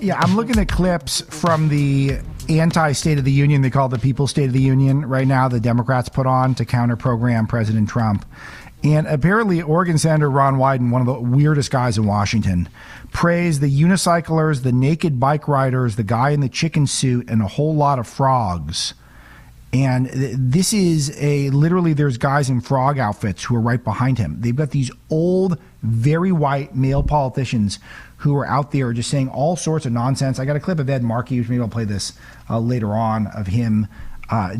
Yeah, I'm looking at clips from the anti-State of the Union, they call it the People's State of the Union right now, the Democrats put on to counter-program President Trump. And apparently Oregon Senator Ron Wyden, one of the weirdest guys in Washington, praised the unicyclers, the naked bike riders, the guy in the chicken suit, and a whole lot of frogs. And this is literally there's guys in frog outfits who are right behind him. They've got these old, very white male politicians who are out there just saying all sorts of nonsense. I got a clip of Ed Markey, which maybe I'll play this later on, of him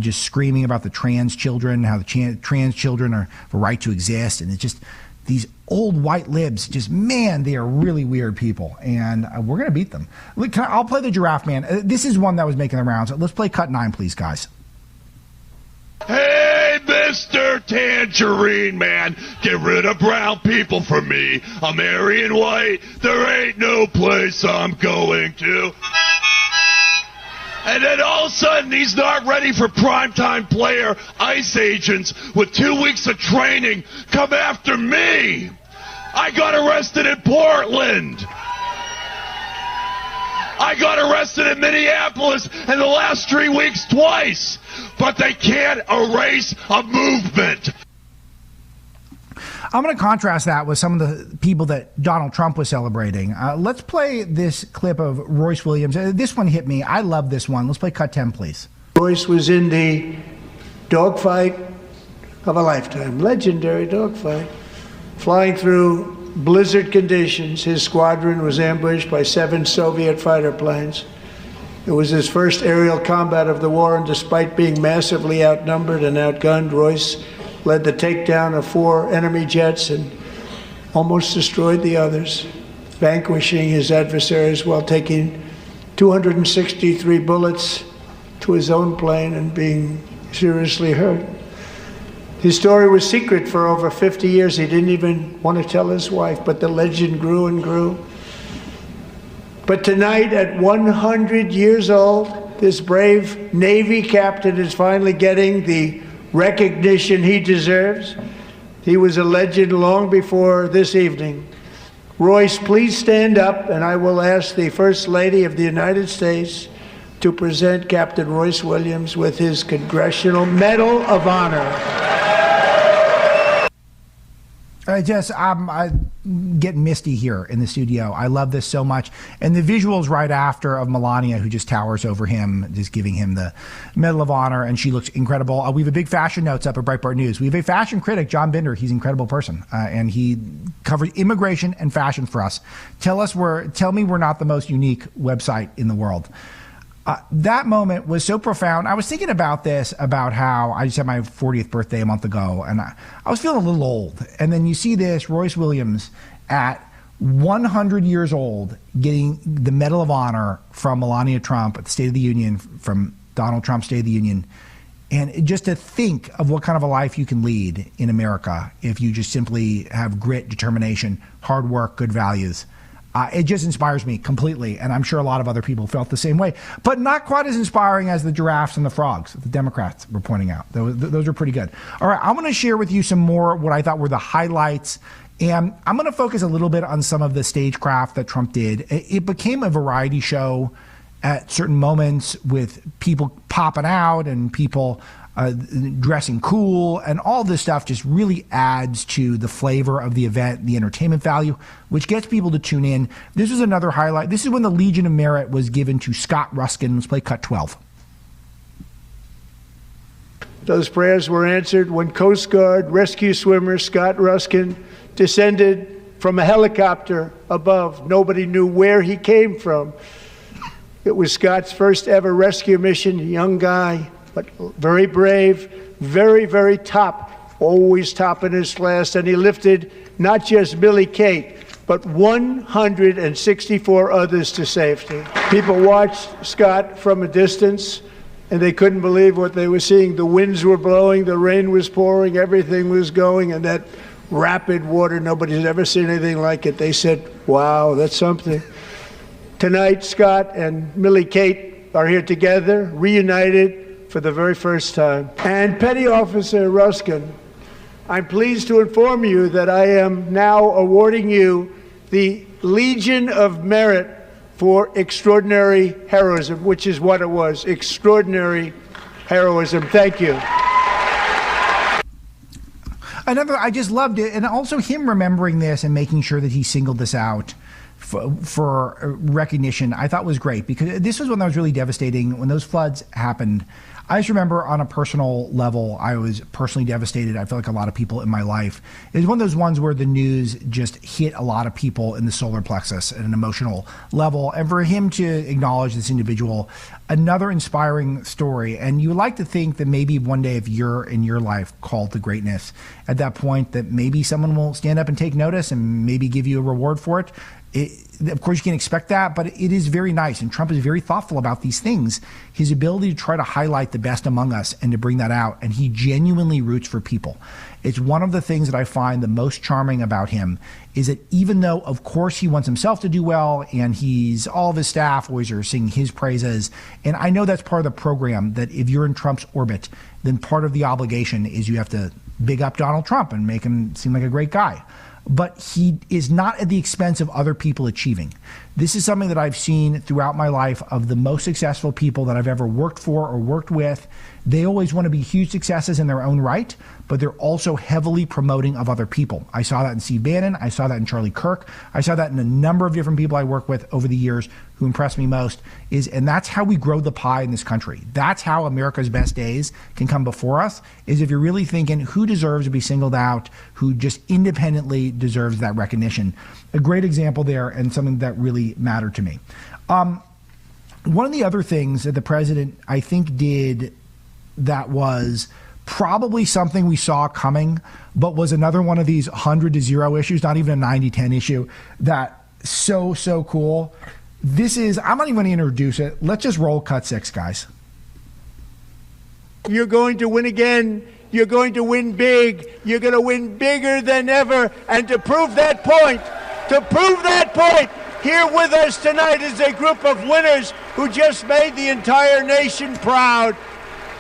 just screaming about the trans children, how the trans children have a right to exist. And it's just these old white libs, just, man, they are really weird people. And we're going to beat them. I'll play the Giraffe Man. This is one that was making the rounds. Let's play cut 9, please, guys. Hey, Mr. Tangerine Man, get rid of brown people for me. I'm Aryan White. There ain't no place I'm going to. And then all of a sudden, he's not ready for primetime player ICE agents with 2 weeks of training come after me. I got arrested in Portland. I got arrested in Minneapolis in the last 3 weeks twice. But they can't erase a movement. I'm going to contrast that with some of the people that Donald Trump was celebrating. Let's play this clip of Royce Williams. This one hit me. I love this one. Let's play cut 10, please. Royce was in the dogfight of a lifetime, legendary dogfight. Flying through blizzard conditions, his squadron was ambushed by 7 Soviet fighter planes. It was his first aerial combat of the war, and despite being massively outnumbered and outgunned, Royce led the takedown of 4 enemy jets and almost destroyed the others, vanquishing his adversaries while taking 263 bullets to his own plane and being seriously hurt. His story was secret for over 50 years. He didn't even want to tell his wife, but the legend grew and grew. But tonight, at 100 years old, this brave Navy captain is finally getting the recognition he deserves. He was a legend long before this evening. Royce, please stand up, and I will ask the First Lady of the United States to present Captain Royce Williams with his Congressional Medal of Honor. I get misty here in the studio. I love this so much. And the visuals right after of Melania, who just towers over him, just giving him the Medal of Honor, and she looks incredible. We have a big fashion notes up at Breitbart News. We have a fashion critic, John Binder. He's an incredible person, and he covers immigration and fashion for us. Tell me we're not the most unique website in the world. That moment was so profound. I was thinking about this, about how I just had my 40th birthday a month ago, and I was feeling a little old. And then you see this, Royce Williams at 100 years old getting the Medal of Honor from Melania Trump at the State of the Union, from Donald Trump's State of the Union. And just to think of what kind of a life you can lead in America if you just simply have grit, determination, hard work, good values. It just inspires me completely, and I'm sure a lot of other people felt the same way, but not quite as inspiring as the giraffes and the frogs the Democrats were pointing out. Those are pretty good. All right, I'm going to share with you some more what I thought were the highlights, and I'm going to focus a little bit on some of the stagecraft that Trump did. It became a variety show at certain moments with people popping out and people dressing cool, and all this stuff just really adds to the flavor of the event, the entertainment value, which gets people to tune in. This is another highlight. This is when the Legion of Merit was given to Scott Ruskin. Let's play cut 12. Those prayers were answered when Coast Guard rescue swimmer Scott Ruskin descended from a helicopter above. Nobody knew where he came from. It was Scott's first ever rescue mission, a young guy, but very brave, very, very top, always top in his class. And he lifted not just Millie Kate, but 164 others to safety. People watched Scott from a distance, and they couldn't believe what they were seeing. The winds were blowing, the rain was pouring, everything was going, and that rapid water, nobody's ever seen anything like it. They said, wow, that's something. Tonight, Scott and Millie Kate are here together, reunited, for the very first time. And Petty Officer Ruskin, I'm pleased to inform you that I am now awarding you the Legion of Merit for extraordinary heroism, which is what it was, extraordinary heroism. Thank you. I just loved it. And also him remembering this and making sure that he singled this out for recognition, I thought was great, because this was one that was really devastating. When those floods happened, I just remember on a personal level, I was personally devastated. I feel like a lot of people in my life. It was one of those ones where the news just hit a lot of people in the solar plexus at an emotional level. And for him to acknowledge this individual, another inspiring story. And you would like to think that maybe one day, if you're in your life called to greatness, at that point that maybe someone will stand up and take notice and maybe give you a reward for it. Of course, you can't expect that, but it is very nice. And Trump is very thoughtful about these things. His ability to try to highlight the best among us and to bring that out. And he genuinely roots for people. It's one of the things that I find the most charming about him is that even though, of course, he wants himself to do well, and all of his staff always are singing his praises. And I know that's part of the program, that if you're in Trump's orbit, then part of the obligation is you have to big up Donald Trump and make him seem like a great guy. But he is not at the expense of other people achieving. This is something that I've seen throughout my life of the most successful people that I've ever worked for or worked with. They always want to be huge successes in their own right, but they're also heavily promoting of other people. I saw that in Steve Bannon. I saw that in Charlie Kirk. I saw that in a number of different people I work with over the years who impressed me most. And that's how we grow the pie in this country. That's how America's best days can come before us, is if you're really thinking who deserves to be singled out, who just independently deserves that recognition. A great example there, and something that really mattered to me. One of the other things that the president, I think, did that was probably something we saw coming, but was another one of these 100-0 issues, not even a 90-10 issue, that so cool. This is, I'm not even going to introduce it. Let's just roll cut 6, guys. You're going to win again. You're going to win big. You're going to win bigger than ever. And to prove that point, here with us tonight is a group of winners who just made the entire nation proud.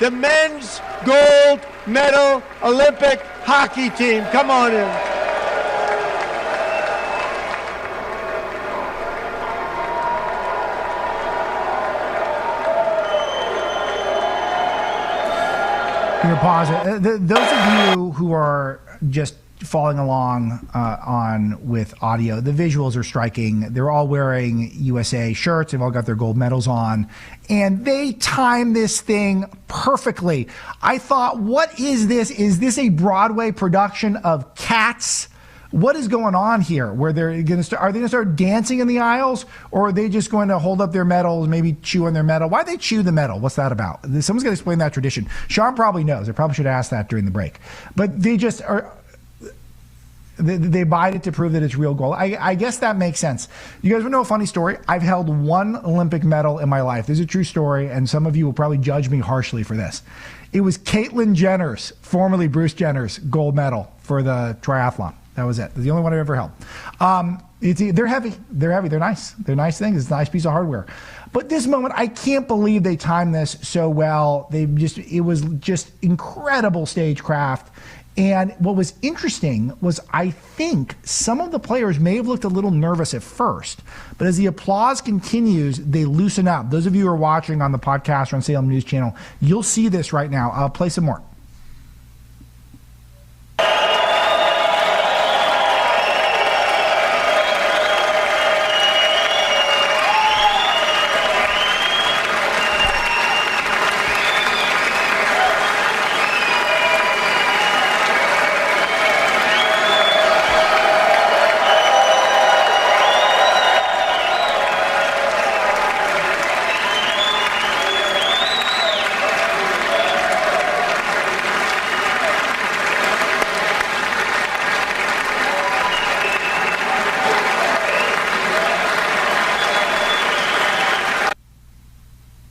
The men's gold medal Olympic hockey team. Come on in. Here, pause it. Those of you who are just following along on with audio, the visuals are striking. They're all wearing USA shirts. They've all got their gold medals on, and they timed this thing perfectly. I thought, what is this? Is this a Broadway production of Cats? What is going on here? Where are they going to start dancing in the aisles, or are they just going to hold up their medals, maybe chew on their medal? Why they chew the medal? What's that about? Someone's going to explain that tradition. Sean probably knows. I probably should have asked that during the break. But they just are. They bite it to prove that it's real gold. I guess that makes sense. You guys want to know a funny story? I've held one Olympic medal in my life. This is a true story, and some of you will probably judge me harshly for this. It was Caitlyn Jenner's, formerly Bruce Jenner's, gold medal for the triathlon. That was it. It's the only one I've ever held. They're heavy. They're nice. They're nice things. It's a nice piece of hardware. But this moment, I can't believe they timed this so well. It was just incredible stagecraft. And what was interesting was, I think some of the players may have looked a little nervous at first, but as the applause continues, they loosen up. Those of you who are watching on the podcast or on Salem News Channel, you'll see this right now. I'll play some more.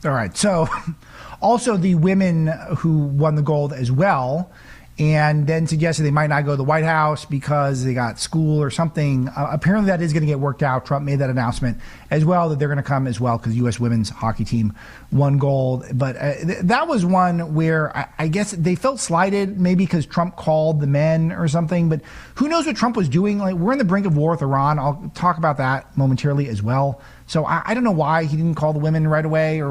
All right. So also the women who won the gold as well, and then suggested they might not go to the White House because they got school or something. Apparently that is going to get worked out. Trump made that announcement as well, that they're going to come as well because the U.S. women's hockey team won gold. But that was one where I guess they felt slighted, maybe because Trump called the men or something. But who knows what Trump was doing? Like, we're on the brink of war with Iran. I'll talk about that momentarily as well. So I don't know why he didn't call the women right away,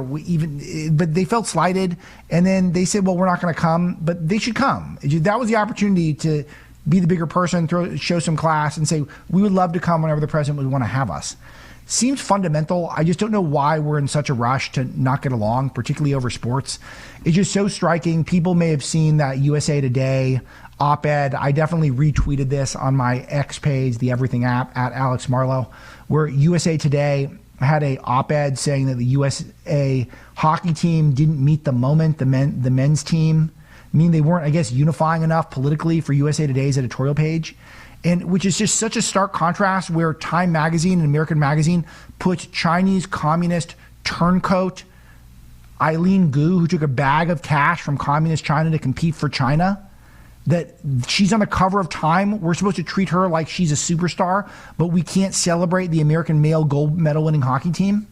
but they felt slighted. And then they said, well, we're not going to come, but they should come. That was the opportunity to be the bigger person, show some class, and say, we would love to come whenever the president would want to have us. Seems fundamental. I just don't know why we're in such a rush to not get along, particularly over sports. It's just so striking. People may have seen that USA Today op-ed. I definitely retweeted this on my X page, the Everything app, at Alex Marlow, where USA Today had a op-ed saying that the USA hockey team didn't meet the moment, the men's team. I mean, they weren't, I guess, unifying enough politically for USA Today's editorial page. And which is just such a stark contrast where Time Magazine and American Magazine puts Chinese communist turncoat Eileen Gu, who took a bag of cash from communist China to compete for China, that she's on the cover of Time. We're supposed to treat her like she's a superstar, but we can't celebrate the American male gold medal winning hockey team.